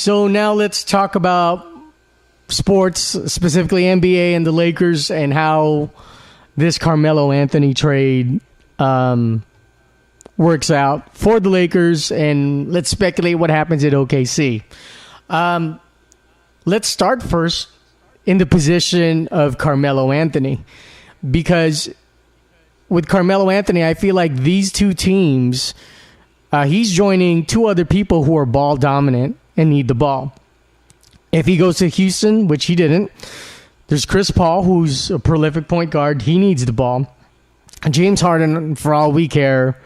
So now let's talk about sports, specifically NBA and the Lakers, and how this Carmelo Anthony trade works out for the Lakers. And let's speculate what happens at OKC. Let's start first in the position of Carmelo Anthony, because with Carmelo Anthony, I feel like these two teams, he's joining two other people who are ball dominant and need the ball. If he goes to Houston, which he didn't, there's Chris Paul, who's a prolific point guard. He needs the ball. James Harden, for all we care,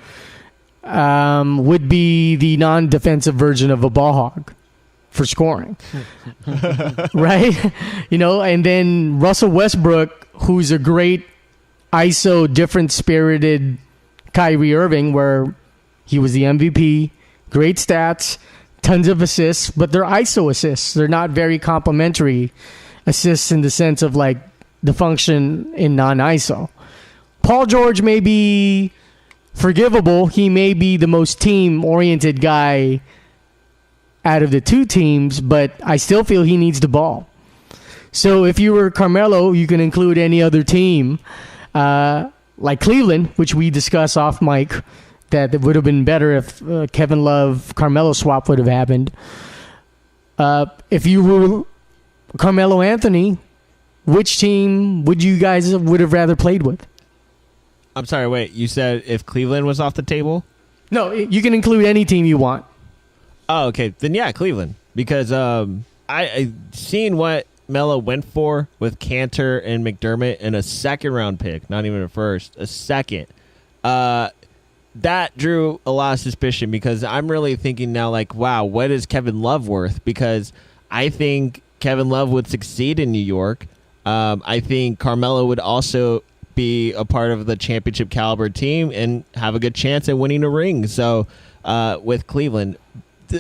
would be the non-defensive version of a ball hog for scoring. Right? And then Russell Westbrook, who's a great ISO, different-spirited Kyrie Irving, where he was the MVP, great stats, tons of assists, but they're ISO assists. They're not very complimentary assists in the sense of like the function in non-ISO. Paul George may be forgivable. He may be the most team-oriented guy out of the two teams, but I still feel he needs the ball. So if you were Carmelo, you can include any other team, like Cleveland, which we discuss off mic, that it would have been better if Kevin Love Carmelo swap would have happened. If you were Carmelo Anthony, which team would you guys would have rather played with? I'm sorry, wait. You said if Cleveland was off the table? No, you can include any team you want. Oh, okay. Then yeah, Cleveland, because I seen what Melo went for with Cantor and McDermott in a second round pick, not even a first, a second. That drew a lot of suspicion, because I'm really thinking now, like, wow, what is Kevin Love worth? Because I think Kevin Love would succeed in New York. I think Carmelo would also be a part of the championship caliber team and have a good chance at winning a ring. So with Cleveland.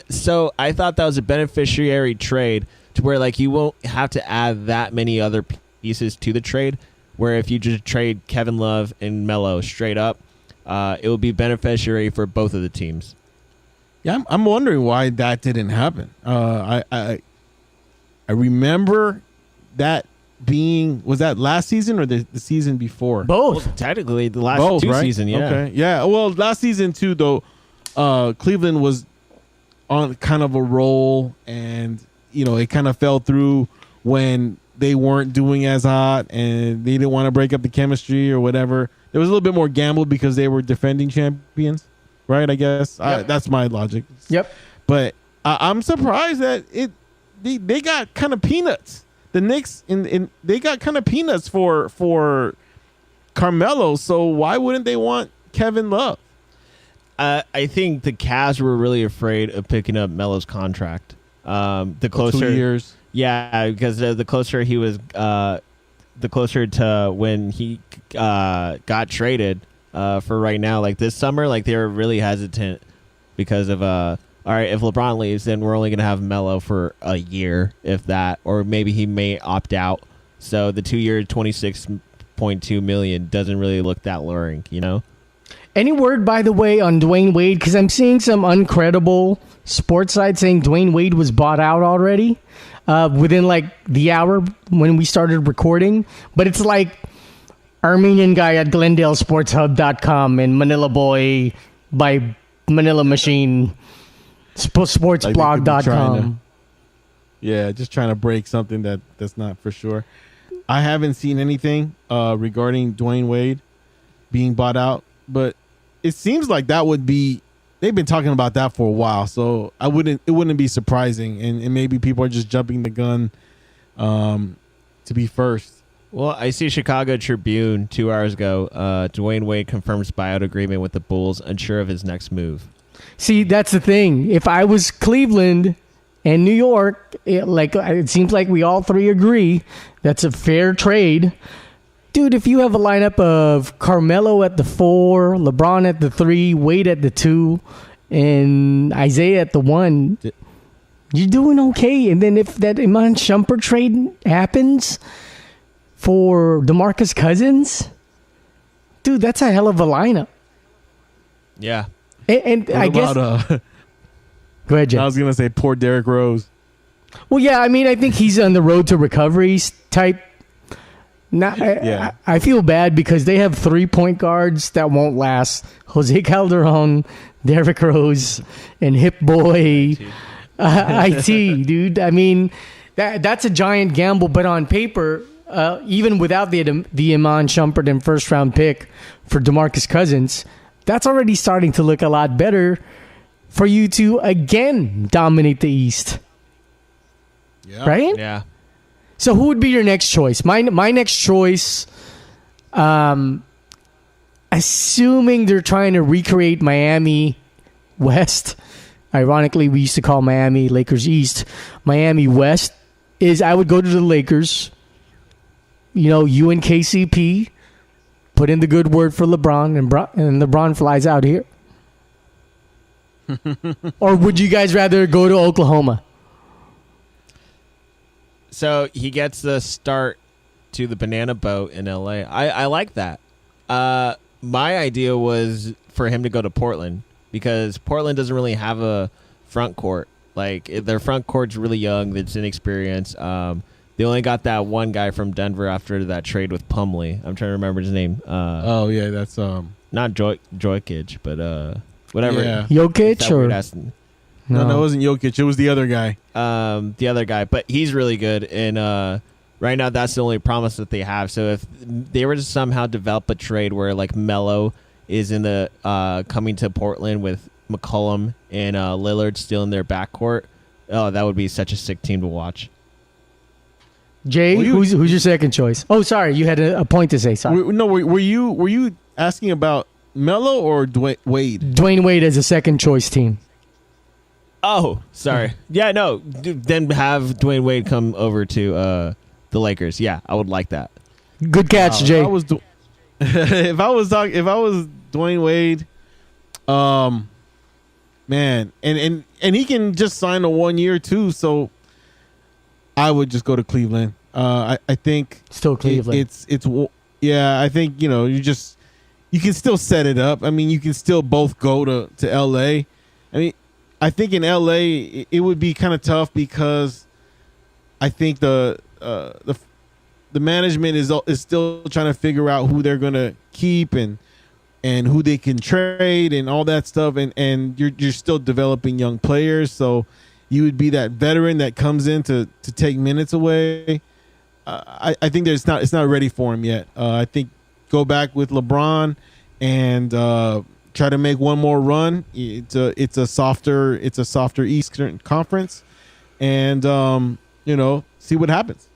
So I thought that was a beneficiary trade to where, like, you won't have to add that many other pieces to the trade, where if you just trade Kevin Love and Melo straight up, it will be beneficiary for both of the teams. Yeah, I'm wondering why that didn't happen. I remember that being, was that last season or the season before? Both. Well, technically, the last two right? seasons, yeah. Okay. Yeah, well, last season too, though, Cleveland was on kind of a roll, and it kind of fell through when they weren't doing as hot and they didn't want to break up the chemistry or whatever. There was a little bit more gamble because they were defending champions, right? I guess that's my logic. Yep. But I'm surprised that they got kind of peanuts. The Knicks they got kind of peanuts for Carmelo. So why wouldn't they want Kevin Love? I think the Cavs were really afraid of picking up Melo's contract. The closer 2 years. Yeah, because the closer he was, the closer to when he got traded for right now, like this summer, like they were really hesitant because of all right, if LeBron leaves, then we're only gonna have Melo for a year, if that, or maybe he may opt out. So the 2 year, $26.2 million doesn't really look that luring, Any word, by the way, on Dwayne Wade? Because I'm seeing some uncredible sports site saying Dwayne Wade was bought out already within like the hour when we started recording. But it's like Armenian guy at GlendaleSportsHub.com and Manila Boy by Manila Machine Sportsblog.com. Yeah, just trying to break something that's not for sure. I haven't seen anything regarding Dwayne Wade being bought out, but it seems like that would be, they've been talking about that for a while, so it wouldn't be surprising, and maybe people are just jumping the gun to be first. Well, I see Chicago Tribune 2 hours ago. Dwayne Wade confirms buyout agreement with the Bulls, unsure of his next move. See, that's the thing. If I was Cleveland and New York, it seems like we all three agree that's a fair trade. Dude, if you have a lineup of Carmelo at the 4, LeBron at the 3, Wade at the 2, and Isaiah at the 1, you're doing okay. And then if that Iman Shumpert trade happens for DeMarcus Cousins, dude, that's a hell of a lineup. Yeah. And I guess... Go ahead, Jeff. I was going to say poor Derrick Rose. Well, yeah, I mean, I think he's on the road to recovery type. I feel bad because they have 3 point guards that won't last. Jose Calderon, Derrick Rose, and Hip Boy IT, dude. I mean, that's a giant gamble, but on paper, even without the Iman Shumpert and first round pick for DeMarcus Cousins, that's already starting to look a lot better for you to again dominate the East. Yeah. Right? Yeah. So who would be your next choice? My next choice, assuming they're trying to recreate Miami West. Ironically, we used to call Miami Lakers East. Miami West is I would go to the Lakers. You know, you and KCP put in the good word for LeBron, and LeBron flies out here. Or would you guys rather go to Oklahoma? So he gets the start to the banana boat in LA. I like that. My idea was for him to go to Portland because Portland doesn't really have a front court. Like their front court's really young. It's inexperienced. They only got that one guy from Denver after that trade with Plumlee. I'm trying to remember his name. Oh yeah, that's not Jokic, but whatever. Yeah. Jokic or no, it wasn't Jokic. It was the other guy. The other guy, but he's really good. And right now, that's the only promise that they have. So if they were to somehow develop a trade where like Melo is in the coming to Portland with McCollum and Lillard still in their backcourt, oh, that would be such a sick team to watch. Jay, who's your second choice? Oh, sorry, you had a point to say. Sorry. Were you asking about Melo or Wade? Dwayne Wade as a second choice team. Oh, sorry. Yeah, no. Then have Dwayne Wade come over to the Lakers. Yeah, I would like that. Good catch, Jay. If I was Dwayne Wade, man, and he can just sign a 1 year too. So I would just go to Cleveland. I think still Cleveland. Yeah. I think you can still set it up. I mean, you can still both go to LA. I mean, I think in LA it would be kind of tough because I think the management is still trying to figure out who they're going to keep and who they can trade and all that stuff, and you're still developing young players, so you would be that veteran that comes in to take minutes away. I think it's not ready for him yet. I think go back with LeBron and try to make one more run. It's a softer Eastern Conference, and see what happens.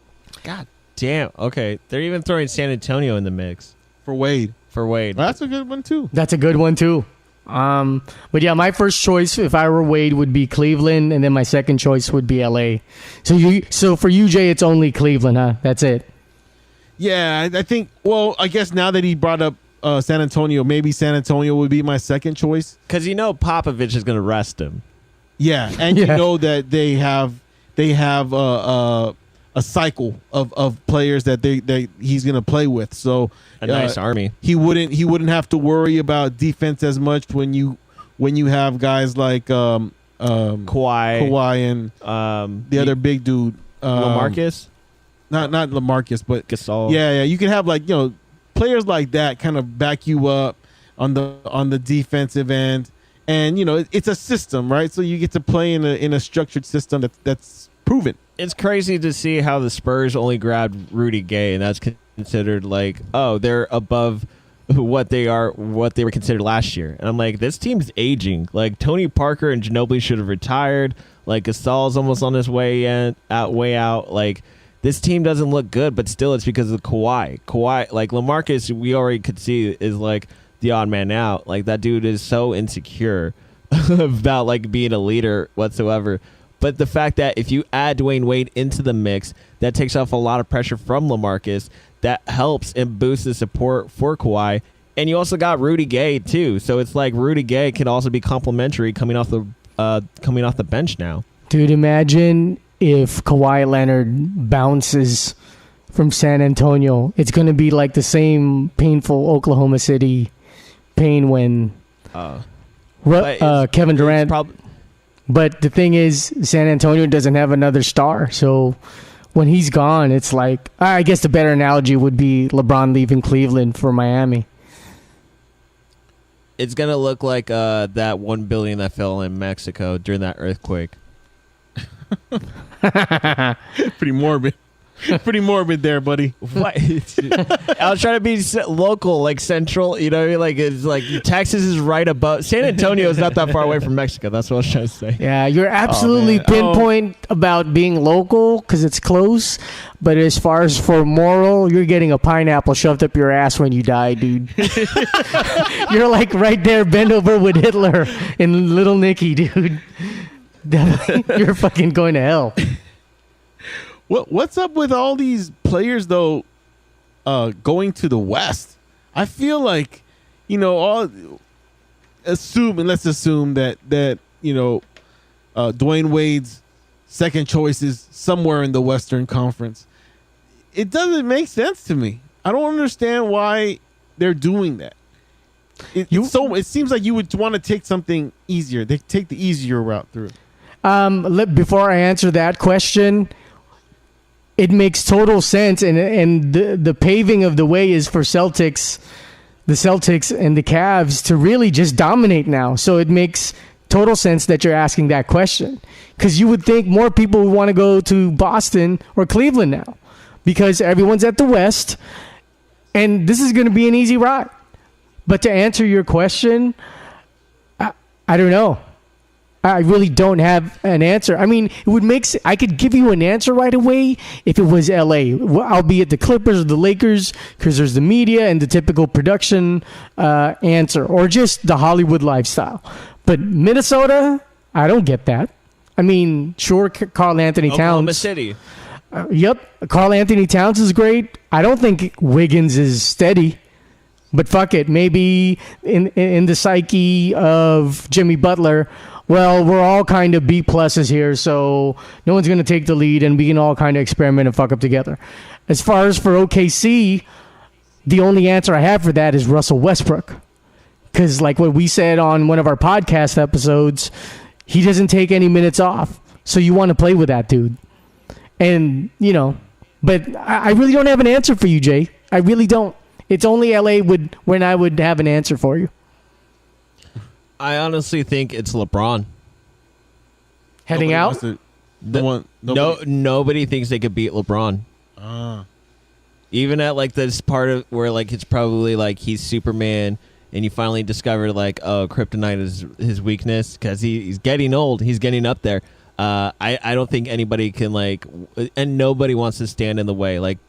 God damn. Okay, they're even throwing San Antonio in the mix For Wade. Well, that's a good one too. That's a good one too. But yeah, my first choice if I were Wade would be Cleveland, and then my second choice would be LA. So for you, Jay, it's only Cleveland, huh? That's it. Yeah, I think. Well, I guess now that he brought up San Antonio, maybe San Antonio would be my second choice because Popovich is going to rest him. Yeah, and you know that they have a cycle of players that he's going to play with. So a nice army. He wouldn't have to worry about defense as much when you have guys like Kawhi and the other big dude, LaMarcus. Not LaMarcus, but Gasol. Yeah. You can have players like that kind of back you up on the defensive end, and it's a system, right? So you get to play in a structured system that's proven. It's crazy to see how the Spurs only grabbed Rudy Gay, and that's considered they're above what they were considered last year. And I'm like, this team's aging. Like Tony Parker and Ginobili should have retired. Like Gasol's almost on his way out. Like this team doesn't look good, but still it's because of Kawhi. Like LaMarcus, we already could see is like the odd man out. Like that dude is so insecure about like being a leader whatsoever. But the fact that if you add Dwayne Wade into the mix, that takes off a lot of pressure from LaMarcus. That helps and boosts the support for Kawhi. And you also got Rudy Gay too. So it's like Rudy Gay can also be complimentary coming off the bench now. Dude, imagine if Kawhi Leonard bounces from San Antonio. It's going to be like the same painful Oklahoma City pain when Kevin Durant. But the thing is, San Antonio doesn't have another star. So when he's gone, it's like, I guess the better analogy would be LeBron leaving Cleveland for Miami. It's going to look like that $1 billion that fell in Mexico during that earthquake. Pretty morbid. Pretty morbid there, buddy. What? I was trying to be local, like central. You know, like it's like Texas is right above. San Antonio is not that far away from Mexico. That's what I was trying to say. Yeah, you're absolutely pinpoint about being local because it's close. But as far as for moral, you're getting a pineapple shoved up your ass when you die, dude. You're like right there, bend over with Hitler and Little Nicky, dude. You're fucking going to hell. What's up with all these players though going to the West? I feel like, let's assume that Dwayne Wade's second choice is somewhere in the Western Conference. It doesn't make sense to me. I don't understand why they're doing that. It seems like you would want to take something easier. They take the easier route through. Before I answer that question, it makes total sense, and the paving of the way is for the Celtics and the Cavs to really just dominate now. So it makes total sense that you're asking that question, because you would think more people would want to go to Boston or Cleveland now because everyone's at the West, and this is going to be an easy ride. But to answer your question, I don't know. I really don't have an answer. I mean, it would make I could give you an answer right away if it was LA, albeit the Clippers or the Lakers, because there's the media and the typical production answer, or just the Hollywood lifestyle. But Minnesota, I don't get that. I mean, sure, Karl Anthony Towns. Oklahoma City. Yep, Karl Anthony Towns is great. I don't think Wiggins is steady. But fuck it, maybe in the psyche of Jimmy Butler, well, we're all kind of B pluses here, so no one's going to take the lead, and we can all kind of experiment and fuck up together. As far as for OKC, the only answer I have for that is Russell Westbrook. Because like what we said on one of our podcast episodes, he doesn't take any minutes off. So you want to play with that dude. And, but I really don't have an answer for you, Jay. I really don't. It's only LA when I would have an answer for you. I honestly think it's LeBron. Heading out? Nobody thinks they could beat LeBron. Even at like this part of where like it's probably like he's Superman and you finally discover like, oh, kryptonite is his weakness because he's getting old. He's getting up there. I don't think anybody can like, and nobody wants to stand in the way. Like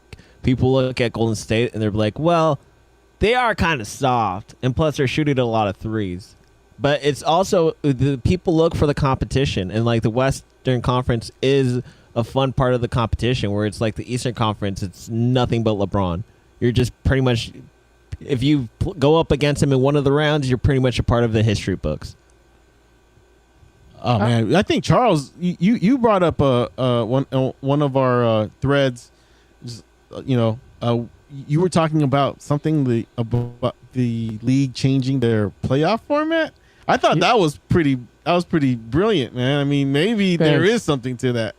people look at Golden State and they're like, well, they are kind of soft. And plus they're shooting a lot of threes. But it's also the people look for the competition, and like the Western Conference is a fun part of the competition, where it's like the Eastern Conference, it's nothing but LeBron. You're just pretty much, if you go up against him in one of the rounds, you're pretty much a part of the history books. Oh man, I think Charles, you brought up one of our threads. You were talking about something about the league changing their playoff format. I thought that was pretty brilliant, man. I mean, maybe there is something to that.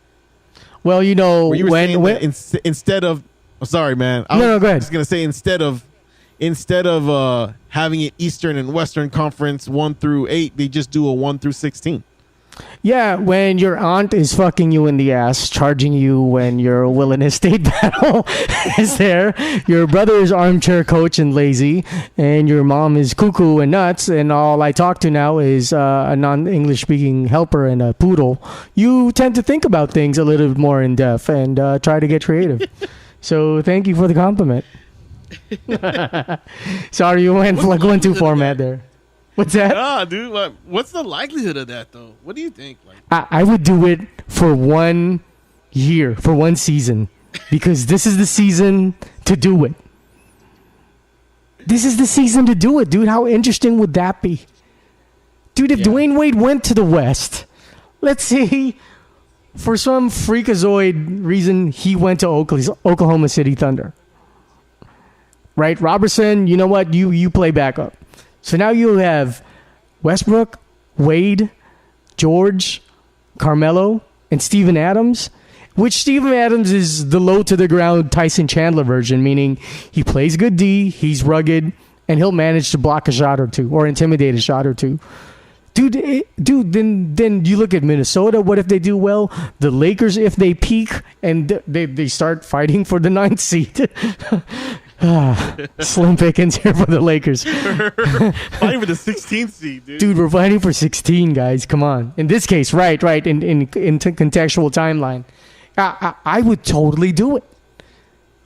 Well, instead of, sorry, man. No, go ahead. I was gonna say instead of having it Eastern and Western Conference 1 through 8, they just do a 1 through 16. Yeah, when your aunt is fucking you in the ass, charging you when your will and estate battle is there, your brother is armchair coach and lazy, and your mom is cuckoo and nuts, and all I talk to now is a non-English speaking helper and a poodle, you tend to think about things a little bit more in depth and try to get creative. So thank you for the compliment. Sorry, you went like 1-2 format there. What's that? Nah, dude. What's the likelihood of that, though? What do you think? I would do it for 1 year, for 1 season, because this is the season to do it. This is the season to do it, dude. How interesting would that be? Dude, if Dwayne Wade went to the West, let's say for some freakazoid reason he went to Oklahoma City Thunder. Right? Robertson, you know what? You play backup. So now you have Westbrook, Wade, George, Carmelo, and Steven Adams, which Steven Adams is the low to the ground Tyson Chandler version, meaning he plays good D, he's rugged, and he'll manage to block a shot or two or intimidate a shot or two. Dude, then you look at Minnesota. What if they do well? The Lakers, if they peak and they start fighting for the 9th seed. Slim pickings here for the Lakers. Fighting for the 16th seed, dude. Dude, we're fighting for 16, guys. Come on. In this case, right. In contextual timeline, I would totally do it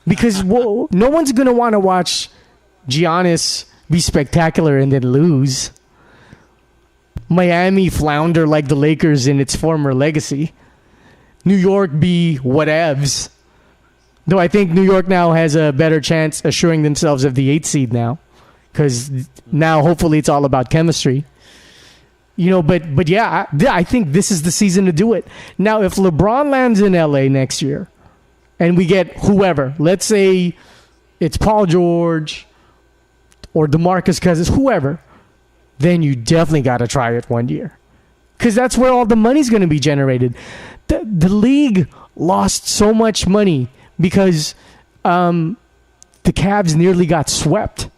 because no one's gonna want to watch Giannis be spectacular and then lose. Miami flounder like the Lakers in its former legacy. New York be whatevs. Though I think New York now has a better chance assuring themselves of the 8th seed now. Because now hopefully it's all about chemistry. But yeah, I think this is the season to do it. Now, if LeBron lands in LA next year and we get whoever, let's say it's Paul George or DeMarcus Cousins, whoever, then you definitely got to try it one year. Because that's where all the money's going to be generated. The league lost so much money because the Cavs nearly got swept.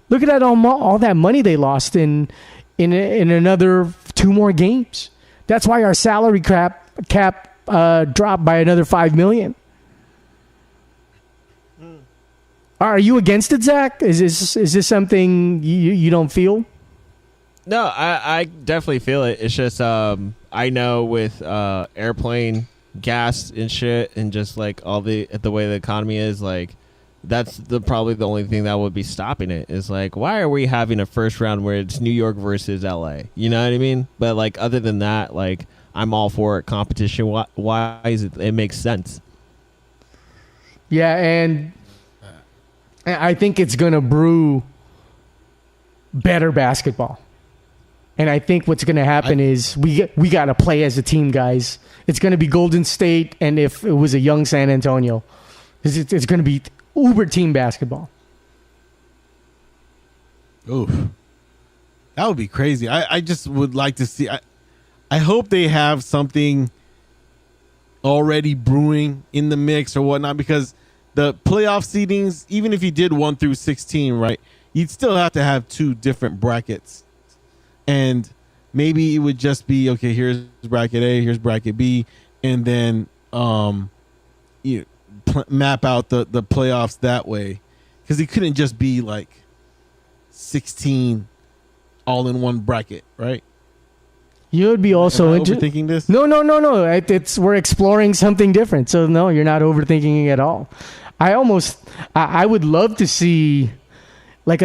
Look at that, all that money they lost in another 2 more games. That's why our salary cap dropped by another $5 million. Are you against it, Zach? Is this something you don't feel? No, I definitely feel it. It's just I know with airplane gas and shit and just like all the way the economy is, like that's probably the only thing that would be stopping it. Is like, why are we having a first round where it's New York versus LA? You know what I mean? But like other than that, like I'm all for it. Competition wise, it makes sense. Yeah, and I think it's gonna brew better basketball. And I think what's going to happen is we got to play as a team, guys. It's going to be Golden State, and if it was a young San Antonio, it's going to be uber team basketball. Oof. That would be crazy. I just would like to see. I hope they have something already brewing in the mix or whatnot, because the playoff seedings, even if you did 1 through 16, right, you'd still have to have 2 different brackets. And maybe it would just be, okay, here's bracket A, here's bracket B, and then map out the playoffs that way. Because it couldn't just be like 16 all in one bracket, right? You would be also overthinking this? No. We're exploring something different. So no, you're not overthinking it at all. I would love to see like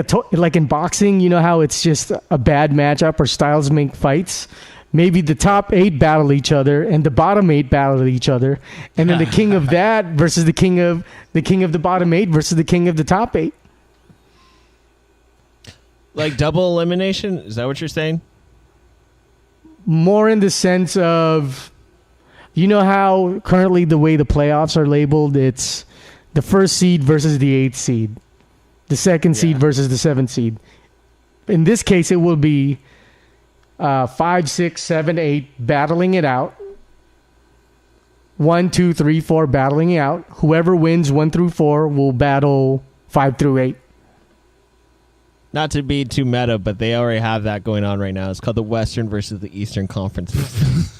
in boxing, you know how it's just a bad matchup or styles make fights. Maybe the top 8 battle each other and the bottom 8 battle each other, and then the king of that versus the king of the bottom 8 versus the king of the top 8. Like double elimination? Is that what you're saying? More in the sense of, you know how currently the way the playoffs are labeled, it's the 1st seed versus the 8th seed. The 2nd seed versus the 7th seed. In this case, it will be 5, 6, 7, 8 battling it out. 1, 2, 3, 4 battling it out. Whoever wins 1 through 4 will battle 5 through 8. Not to be too meta, but they already have that going on right now. It's called the Western versus the Eastern Conferences.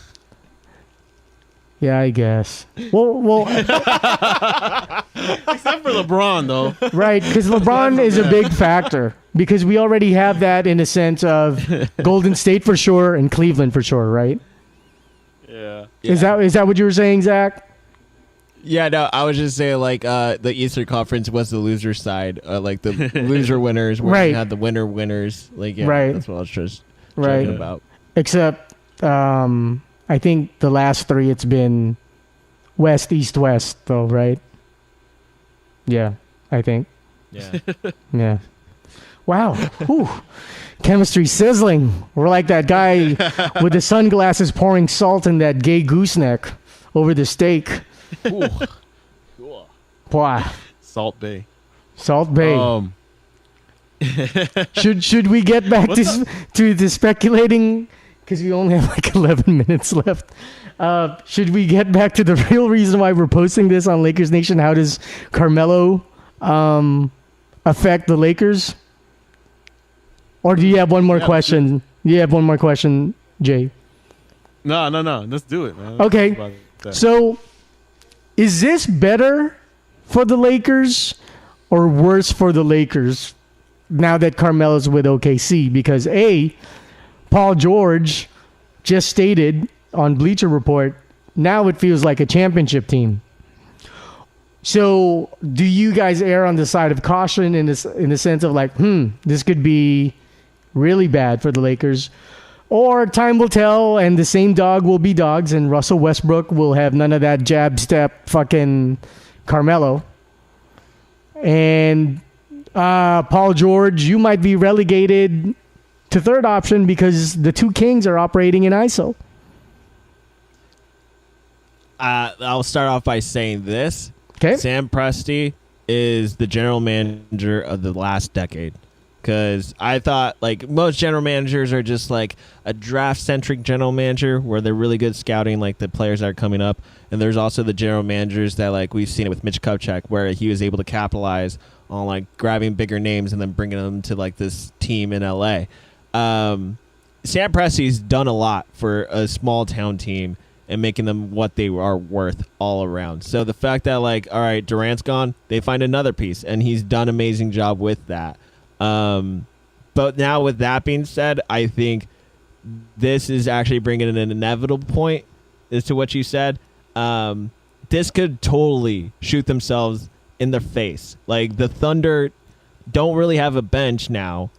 Yeah, I guess. Well, except for LeBron, though. Right, because LeBron is a big factor. Because we already have that in a sense of Golden State for sure and Cleveland for sure, right? Yeah. Is that what you were saying, Zach? Yeah, no, I was just saying like the Eastern Conference was the loser side, like the loser winners, where right. you had the winners. Like, yeah, right. That's what I was just right. joking about. Except, I think the last 3 it's been West, East, West, though, right? Yeah, I think. Yeah. Yeah. Wow. Whew. Chemistry sizzling. We're like that guy with the sunglasses pouring salt in that gay gooseneck over the steak. Ooh. Wow. Salt Bay. Should we get back to the speculating because we only have like 11 minutes left. Should we get back to the real reason why we're posting this on Lakers Nation? How does Carmelo affect the Lakers? Or do you have one more question? You have one more question, Jay? No. Let's do it, man. Okay. So, is this better for the Lakers or worse for the Lakers now that Carmelo's with OKC? Because Paul George just stated on Bleacher Report, now it feels like a championship team. So, do you guys err on the side of caution in the sense of like, this could be really bad for the Lakers? Or time will tell and the same dog will be dogs and Russell Westbrook will have none of that jab step fucking Carmelo. And Paul George, you might be relegated to third option because the two Kings are operating in ISO. I'll start off by saying this. Okay. Sam Presti is the general manager of the last decade. Because I thought, like, most general managers are just like a draft-centric general manager where they're really good scouting, like the players that are coming up. And there's also the general managers that, like, we've seen it with Mitch Kupchak, where he was able to capitalize on, like, grabbing bigger names and then bringing them to, like, this team in L.A. Sam Presti's done a lot for a small-town team and making them what they are worth all around. So the fact that, like, all right, Durant's gone, they find another piece, and he's done an amazing job with that. But now with that being said, I think this is actually bringing an inevitable point as to what you said. This could totally shoot themselves in the face. Like the Thunder don't really have a bench now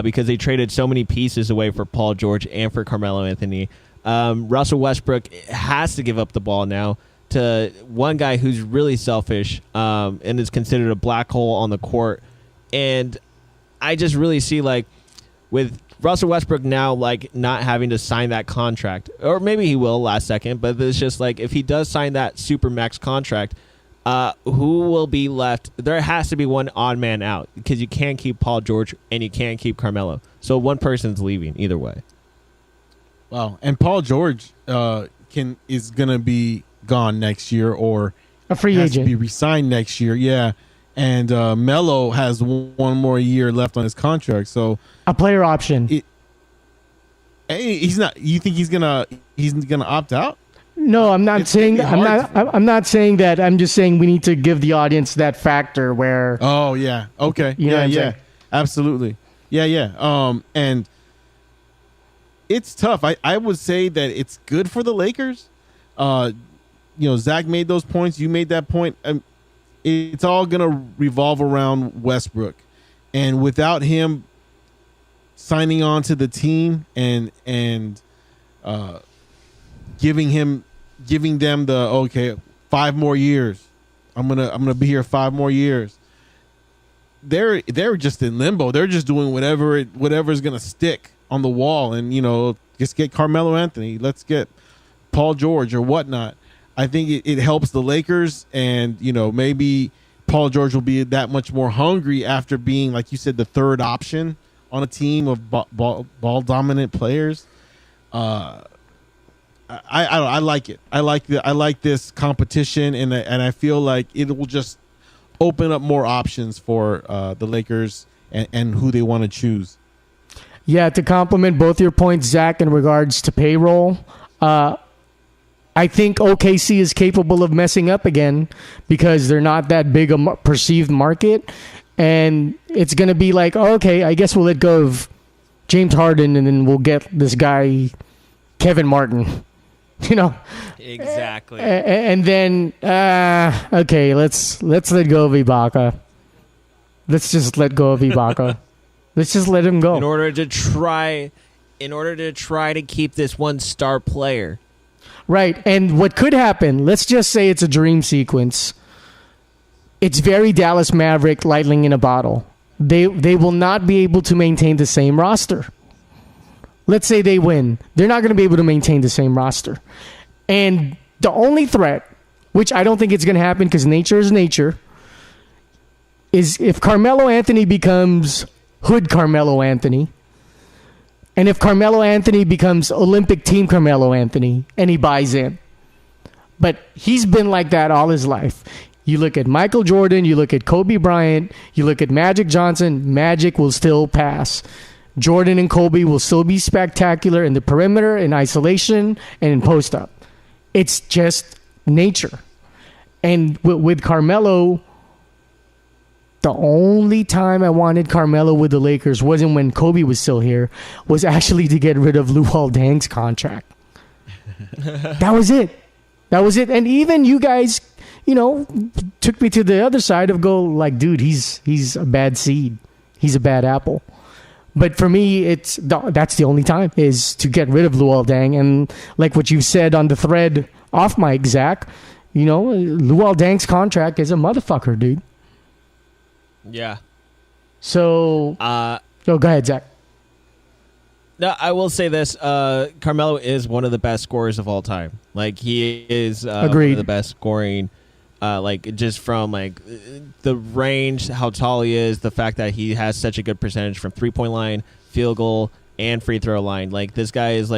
because they traded so many pieces away for Paul George and for Carmelo Anthony. Russell Westbrook has to give up the ball now to one guy who's really selfish and is considered a black hole on the court. And I just really see, like, with Russell Westbrook now, like, not having to sign that contract, or maybe he will last second, but it's just like, if he does sign that super max contract, who will be left? There has to be one odd man out because you can't keep Paul George and you can't keep Carmelo. So one person's leaving either way. Wow. And Paul George is going to be gone next year or a free has agent. To be re-signed next year. Yeah. And Melo has one more year left on his contract, so a player option. He's not. You think he's gonna opt out? No, I'm not saying. I'm not saying that. I'm just saying we need to give the audience that factor where. Oh yeah. Okay. You know yeah. Absolutely. Yeah. And it's tough. I would say that it's good for the Lakers. Zach made those points. You made that point. It's all going to revolve around Westbrook. And without him signing on to the team and giving them the 5 more years. I'm going to be here 5 more years. They're just in limbo. They're just doing whatever's going to stick on the wall and just get Carmelo Anthony. Let's get Paul George or whatnot. I think it helps the Lakers, and maybe Paul George will be that much more hungry after being, like you said, the third option on a team of ball dominant players. I like it. I like this competition, and I feel like it will just open up more options for the Lakers and who they want to choose. Yeah, to complement both your points, Zach, in regards to payroll. I think OKC is capable of messing up again because they're not that big a perceived market. And it's going to be like, okay, I guess we'll let go of James Harden and then we'll get this guy, Kevin Martin. Exactly. And then, okay, let's let go of Ibaka. Let's just let go of Ibaka. Let's just let him go. In order to try to keep this one star player. Right, and what could happen, let's just say it's a dream sequence. It's very Dallas Maverick lightning in a bottle. They will not be able to maintain the same roster. Let's say they win. They're not going to be able to maintain the same roster. And the only threat, which I don't think it's going to happen because nature is nature, is if Carmelo Anthony becomes hood Carmelo Anthony, And if Carmelo Anthony becomes Olympic team Carmelo Anthony and he buys in. But he's been like that all his life. You look at Michael Jordan, you look at Kobe Bryant, you look at Magic Johnson, Magic will still pass. Jordan and Kobe will still be spectacular in the perimeter, in isolation, and in post-up. It's just nature. And with Carmelo, the only time I wanted Carmelo with the Lakers wasn't when Kobe was still here, was actually to get rid of Luol Deng's contract. That was it. That was it. And even you guys, took me to the other side of go like, dude, he's a bad seed. He's a bad apple. But for me, that's the only time is to get rid of Luol Deng. And like what you said on the thread off mic, Zach, Luol Deng's contract is a motherfucker, dude. Yeah. So, go ahead, Zach. No, I will say this. Carmelo is one of the best scorers of all time. Like, he is one of the best scoring, just from, the range, how tall he is, the fact that he has such a good percentage from three-point line, field goal, and free throw line. Like, this guy is,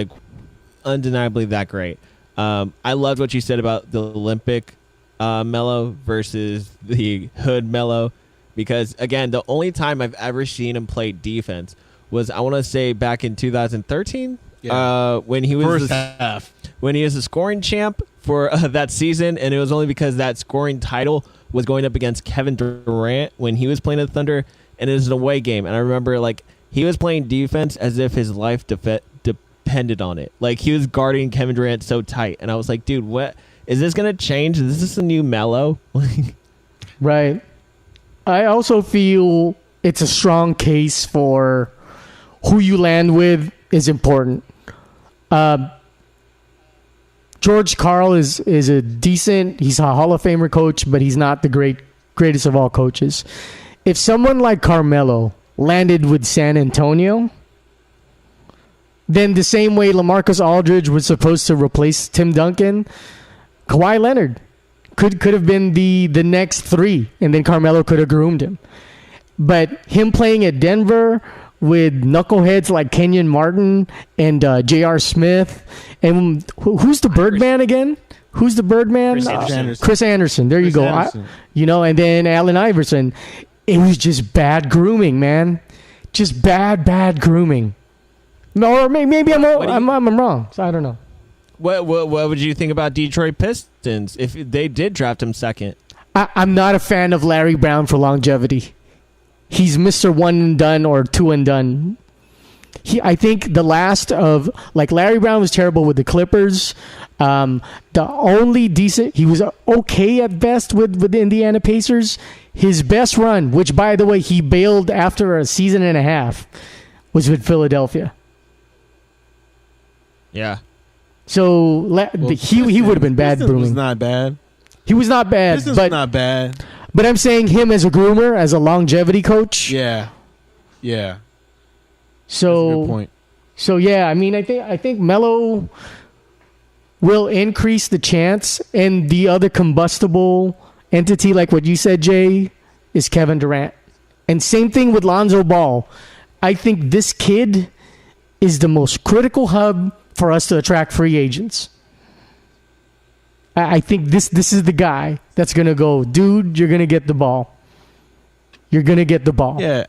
undeniably that great. I loved what you said about the Olympic Melo versus the hood Melo because, again, the only time I've ever seen him play defense was, I want to say, back in 2013 when he was first half. When he was the scoring champ for that season, and it was only because that scoring title was going up against Kevin Durant when he was playing at the Thunder, and it was an away game. And I remember, he was playing defense as if his life depended on it. Like, he was guarding Kevin Durant so tight, and I was like, dude, what is this going to change? Is this a new Melo? Right. I also feel it's a strong case for who you land with is important. George Karl is a decent, he's a Hall of Famer coach, but he's not the greatest of all coaches. If someone like Carmelo landed with San Antonio, then the same way LaMarcus Aldridge was supposed to replace Tim Duncan, Kawhi Leonard could have been the next three, and then Carmelo could have groomed him. But him playing at Denver with knuckleheads like Kenyon Martin and J.R. Smith. And who's the Birdman again? Who's the Birdman? Chris Anderson. There you go. And then Allen Iverson. It was just bad grooming, man. Just bad grooming. Or maybe I'm wrong. So I don't know. What would you think about Detroit Pistons if they did draft him second? I'm not a fan of Larry Brown for longevity. He's Mr. One and Done or Two and Done. I think the last of, Larry Brown was terrible with the Clippers. The only decent, he was okay at best with the Indiana Pacers. His best run, which by the way, he bailed after a season and a half, was with Philadelphia. Yeah. So he would have been bad grooming. Was not bad. He was not bad. Pistons but not bad. But I'm saying him as a groomer, as a longevity coach. Yeah. So that's a good point. So yeah, I think Melo will increase the chance, and the other combustible entity, like what you said, Jay, is Kevin Durant. And same thing with Lonzo Ball. I think this kid is the most critical hub for us to attract free agents. I think this is the guy that's going to go, dude, you're going to get the ball. You're going to get the ball. Yeah.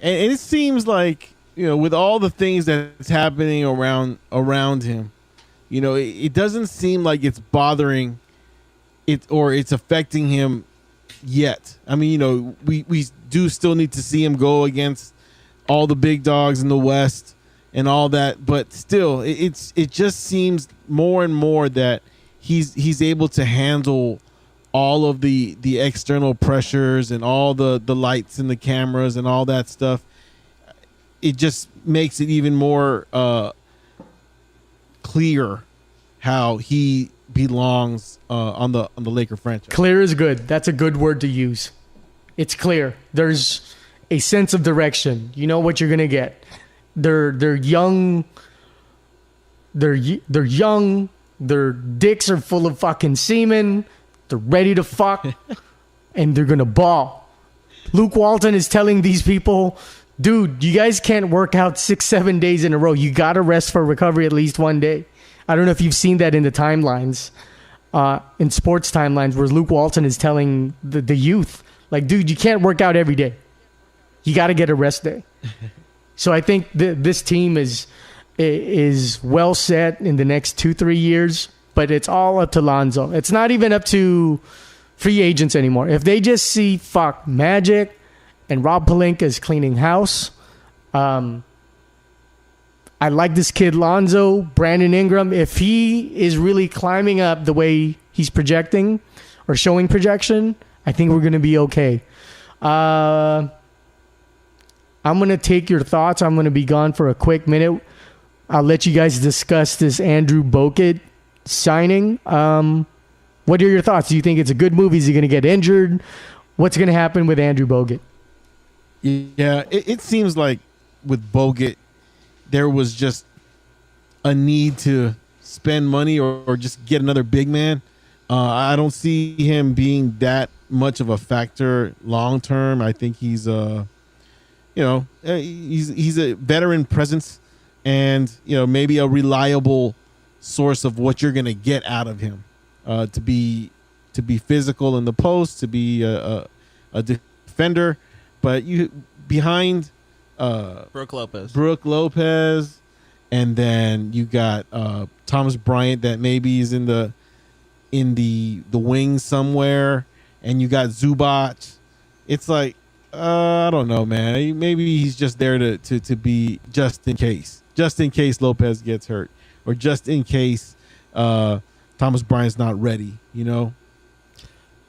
And it seems like, with all the things that's happening around him, it doesn't seem like it's bothering it or it's affecting him yet. We do still need to see him go against all the big dogs in the West and all that, but still it just seems more and more that he's able to handle all of the external pressures and all the lights and the cameras and all that stuff. It just makes it even more clear how he belongs on the Laker franchise. Clear is good. That's a good word to use. It's clear. There's a sense of direction. You know what you're gonna get. They're young. They're young. Their dicks are full of fucking semen. They're ready to fuck, and they're gonna ball. Luke Walton is telling these people Dude, you guys can't work out 6-7 days in a row. You got to rest for recovery at least one day. I don't know if you've seen that in the timelines, in sports timelines, where Luke Walton is telling the youth, like, dude, you can't work out every day. You got to get a rest day. So I think this team is well set in the next 2-3 years, but it's all up to Lonzo. It's not even up to free agents anymore. If they just see Magic and Rob Pelinka is cleaning house. I like this kid Lonzo, Brandon Ingram. If he is really climbing up the way he's projecting or showing projection, I think we're going to be okay. I'm going to take your thoughts. I'm going to be gone for a quick minute. I'll let you guys discuss this Andrew Bogut signing. What are your thoughts? Do you think it's a good move? Is he going to get injured? What's going to happen with Andrew Bogut? Yeah, it seems like with Bogut, there was just a need to spend money or just get another big man. I don't see him being that much of a factor long term. I think he's he's a veteran presence and maybe a reliable source of what you're gonna get out of him. To be physical in the post, to be a defender. But you behind Brook Lopez, and then you got Thomas Bryant that maybe is in the wings somewhere, and you got Zubac. It's like I don't know, man. Maybe he's just there to be just in case Lopez gets hurt, or just in case Thomas Bryant's not ready.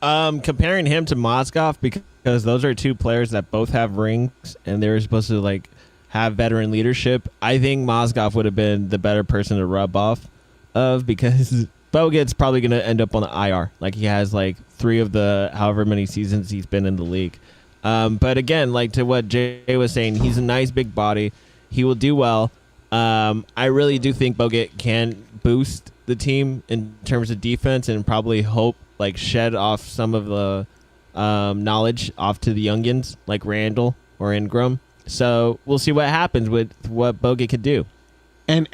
Comparing him to Mozgov because those are two players that both have rings and they're supposed to have veteran leadership. I think Mozgov would have been the better person to rub off of, because Bogut's probably going to end up on the IR. He has 3 of the however many seasons he's been in the league. But again, to what Jay was saying, he's a nice big body. He will do well. I really do think Bogut can boost the team in terms of defense and probably shed off some of the knowledge off to the youngins like Randall or Ingram. So we'll see what happens with what Bogut could do. And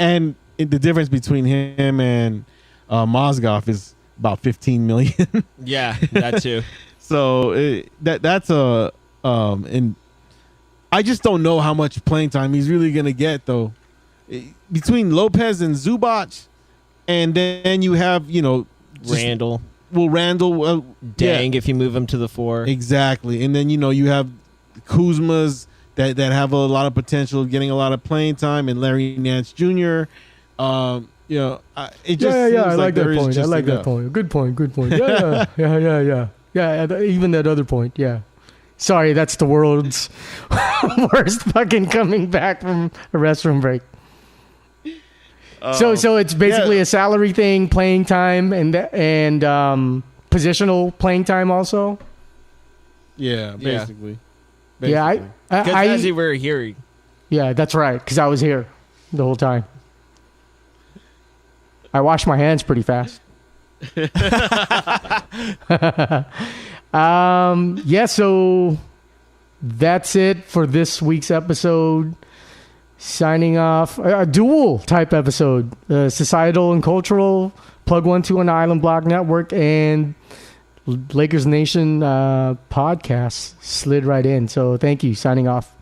the difference between him and Mozgov is about $15 million. Yeah, that too. So that's and I just don't know how much playing time he's really gonna get though. Between Lopez and Zubac, and then you have Randall. Well, Randall, if you move him to the 4. Exactly. And then, you have Kuzma's that have a lot of potential of getting a lot of playing time, and Larry Nance Jr. It just seems I like that point. I like that point. Good point. Yeah. Even that other point. Yeah. Sorry, that's the world's worst fucking coming back from a restroom break. So it's basically a salary thing, playing time, and positional playing time also. Yeah, basically. Yeah, as you were hearing. Yeah, that's right. Because I was here the whole time. I wash my hands pretty fast. So that's it for this week's episode. Signing off, a dual type episode, societal and cultural, Plug 1-2 on the Island Block Network, and Lakers Nation podcast slid right in. So thank you. Signing off.